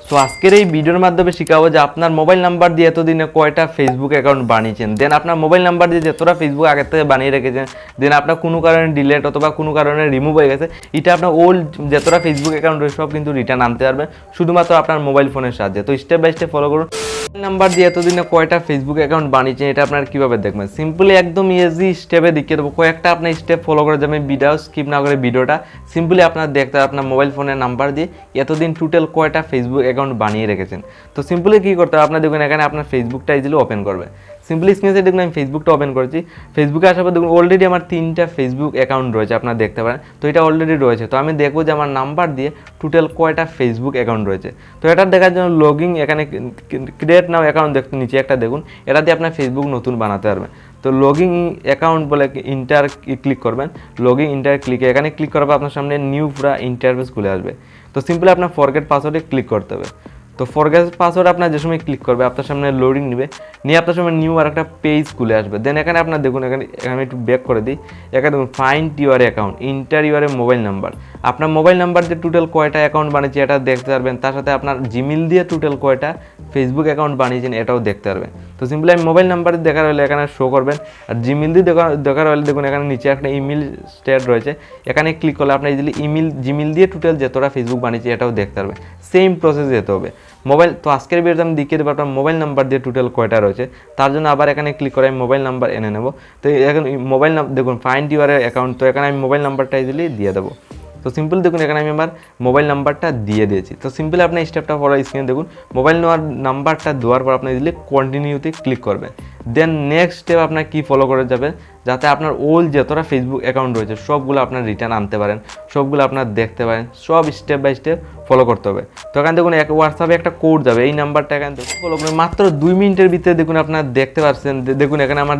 So আজকের এই ভিডিওর মাধ্যমে শেখাবো যে আপনার মোবাইল নাম্বার দিয়ে এতদিনে কয়টা ফেসবুক অ্যাকাউন্ট বানিয়েছেন। দেন আপনার মোবাইল নাম্বার দিয়ে যতটা ফেসবুক আগের থেকে বানিয়ে রেখেছেন, দেন আপনার কোনো কারণে ডিলেট অথবা কোনো কারণে রিমুভ হয়ে গেছে, এটা আপনার ওল্ড যতটা ফেসবুক অ্যাকাউন্ট রয়েছে সব কিন্তু রিটার্ন আনতে পারবেন শুধুমাত্র আপনার মোবাইল ফোনের সাহায্যে। তো স্টেপ বাই স্টেপ ফলো করুন। মোবাইল নাম্বার দিয়ে এতদিনে কয়টা ফেসবুক অ্যাকাউন্ট বানিয়েছেন এটা আপনার কীভাবে দেখবেন, সিম্পলি একদম ইজি স্টেপে দেখিয়ে দেবো। কয়েকটা আপনার স্টেপ ফলো করে যাবেন, ভিডিও স্কিপ না করে ভিডিওটা সিম্পলি আপনার দেখতে আপনার মোবাইল ফোনের নাম্বার দিয়ে এতদিন টোটাল কয়টা ফেসবুক অ্যাকাউন্ট বানিয়ে রেখেছেন। তো সিম্পলি কী করতে হবে, আপনার দেখুন এখানে আপনার ফেসবুকটা ইজিলি ওপেন করবে। সিম্পলি স্ক্রিনে দেখুন আমি ফেসবুকটা ওপেন করেছি। ফেসবুকে আসার পর দেখুন অলরেডি আমার 3টা ফেসবুক অ্যাকাউন্ট রয়েছে, আপনারা দেখতে পারেন। তো এটা অলরেডি রয়েছে। তো আমি দেখবো যে আমার নাম্বার দিয়ে টোটাল কয়টা ফেসবুক অ্যাকাউন্ট রয়েছে। তো এটা দেখার জন্য লগইন এখানে ক্রিয়েট নাও অ্যাকাউন্ট দেখতে নিচে একটা দেখুন, এটা দিয়ে আপনার ফেসবুক নতুন বানাতে পারবেন। তো লগইন অ্যাকাউন্ট বলে ইন্টার ক্লিক করবেন, লগইন ইন্টার ক্লিকে এখানে ক্লিক করার পর আপনার সামনে নিউ পুরা ইন্টারফেস খুলে আসবে। তো সিম্পলি আপনার ফরগেট পাসওয়ার্ডে ক্লিক করতে হবে। তো ফরগেট পাসওয়ার্ড আপনার যে সময় ক্লিক করবে আপনার সামনে লোডিং নেবে, নিয়ে আপনার সামনে নিউ আর একটা পেজ খুলে আসবে। দেন এখানে আপনার দেখুন এখানে একটু ব্যাক করে দিই, এখানে দেখুন find your account, inter your mobile number. আপনার মোবাইল নাম্বার দিয়ে টোটাল কয়টা অ্যাকাউন্ট বানিয়েছে এটা দেখতে পারবেন, তার সাথে আপনার জিমেল দিয়ে টোটাল কয়টা ফেসবুক অ্যাকাউন্ট বানিয়েছেন এটাও দেখতে পারবেন। তো সিম্পলি আমি মোবাইল নাম্বার দেখার হলে এখানে শো করবেন, আর জিমেল দিয়ে দেখার হলে দেখুন এখানে নিচে একটা ইমেল স্টেট রয়েছে, এখানে ক্লিক করলে আপনার ইজিলি জিমেল দিয়ে টোটাল যতটা ফেসবুক বানিয়েছে এটাও দেখতে পারবেন। সেম প্রসেস যেতে হবে মোবাইল। তো আজকের ভিডিওতে আমি দেখিয়ে দেবো আপনার মোবাইল নাম্বার দিয়ে টোটাল কয়টা রয়েছে। তার জন্য আবার এখানে ক্লিক করে আমি মোবাইল নাম্বার এনে নেব। তো এখন মোবাইল দেখুন ফাইন্ড ইউর অ্যাকাউন্ট, তো এখানে আমি মোবাইল নাম্বারটা ইজিলি দিয়ে দেবো। তো সিম্পল দেখুন এখানে আমি আমার মোবাইল নাম্বারটা দিয়ে দিয়েছি। তো সিম্পলি আপনি স্টেপটা ফলো স্ক্রিনে দেখুন, মোবাইল নাম্বারটা দেওয়ার পর আপনি ইজিলি কন্টিনিউতে ক্লিক করবেন। দেন নেক্সট স্টেপ আপনার কী ফলো করে যাবেন, যাতে আপনার ওল্ড যতটা ফেসবুক অ্যাকাউন্ট রয়েছে সবগুলো আপনার রিটার্ন আনতে পারেন, সবগুলো আপনার দেখতে পারেন, সব স্টেপ বাই স্টেপ ফলো করতে হবে। তো এখানে দেখুন হোয়াটসঅ্যাপে একটা কোড যাবে, এই নাম্বারটা এখানে ফলো করুন। মাত্র 2 মিনিটের ভিতরে দেখুন আপনার দেখতে পাচ্ছেন, দেখুন এখানে আমার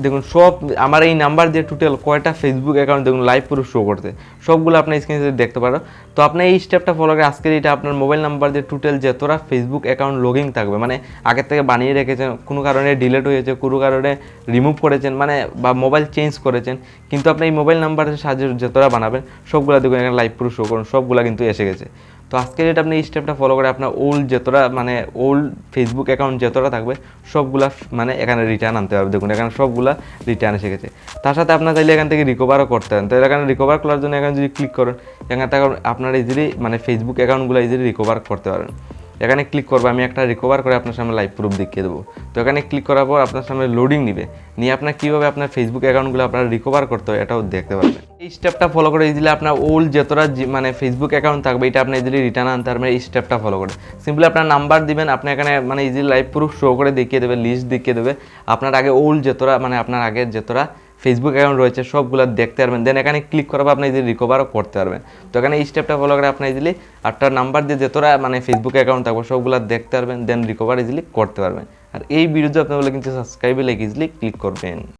দেখুন সব আমার এই নাম্বার দিয়ে টোটাল কয়টা ফেসবুক অ্যাকাউন্ট দেখুন লাইভ পুরো শো করতে, সবগুলো আপনার স্ক্রিনে দেখতে পারো। তো আপনি এই স্টেপটা ফলো করে আজকের এটা আপনার মোবাইল নাম্বার দিয়ে টোটাল যতটা ফেসবুক অ্যাকাউন্ট লগইন থাকবে, মানে আগের থেকে বানিয়ে রেখেছেন, কোনো কারণে ডিলেট হয়েছে, কোনো কারণে রিমুভ করেছেন, মানে বা মোবাইল চেঞ্জ করেছেন, কিন্তু আপনি এই মোবাইল নাম্বারের সাহায্যে যতটা বানাবেন সবগুলো দেখুন এখানে লাইভ পুরো শো করুন, সবগুলো কিন্তু এসে গেছে। তো আজকের এটা আপনি এই স্টেপটা ফলো করে আপনার ওল্ড যতটা মানে ওল্ড ফেসবুক অ্যাকাউন্ট যতটা থাকবে সবগুলা মানে এখানে রিটার্ন আনতে হবে। দেখুন এখানে সবগুলা রিটার্ন এসে গেছে। তার সাথে আপনার চাইলে এখান থেকে রিকভারও করতে পারেন। তো এখানে রিকভার করার জন্য এখানে যদি ক্লিক করেন, এখানে আপনার ইজিলি মানে ফেসবুক অ্যাকাউন্টগুলো ইজিলি রিকভার করতে পারেন। এখানে ক্লিক করবো, আমি একটা রিকভার করে আপনার সামনে লাইভ প্রুফ দেখিয়ে দেবো। তো এখানে ক্লিক করার পর আপনার সামনে লোডিং নিবে, নিয়ে আপনার কীভাবে আপনার ফেসবুক অ্যাকাউন্টগুলো আপনার রিকভার করতে হয় এটাও দেখতে পারবেন। এই স্টেপটা ফলো করে ইজিলি আপনার ওল্ড যতটা মানে ফেসবুক অ্যাকাউন্ট থাকবে এটা আপনি ইজিলি রিটার্ন আনতে পারবেন এই স্টেপটা ফলো করে। সিম্পলি আপনার নাম্বার দিবেন, আপনি এখানে মানে ইজিলি লাইভ প্রুফ শো করে দেখিয়ে দেবে, লিস্ট দেখিয়ে দেবে আপনার আগে ওল্ড যতটা মানে আপনার আগের যতটা ফেসবুক অ্যাকাউন্ট রয়েছে সবগুলো দেখতে পারবেন। দেন এখানে ক্লিক করার পর আপনি ইজিলি রিকভারও করতে পারবেন। তো এখানে এই স্টেপটা ফলো করে আপনি ইজিলি আপনার নাম্বার দিয়ে যতটা মানে ফেসবুক অ্যাকাউন্ট থাকবে সবগুলো দেখতে পারবেন, দেন রিকভার ইজিলি করতে পারবেন। আর এই ভিডিওতে আপনি বলে কিন্তু সাবস্ক্রাইবে লাইক ইজিলি ক্লিক করবেন।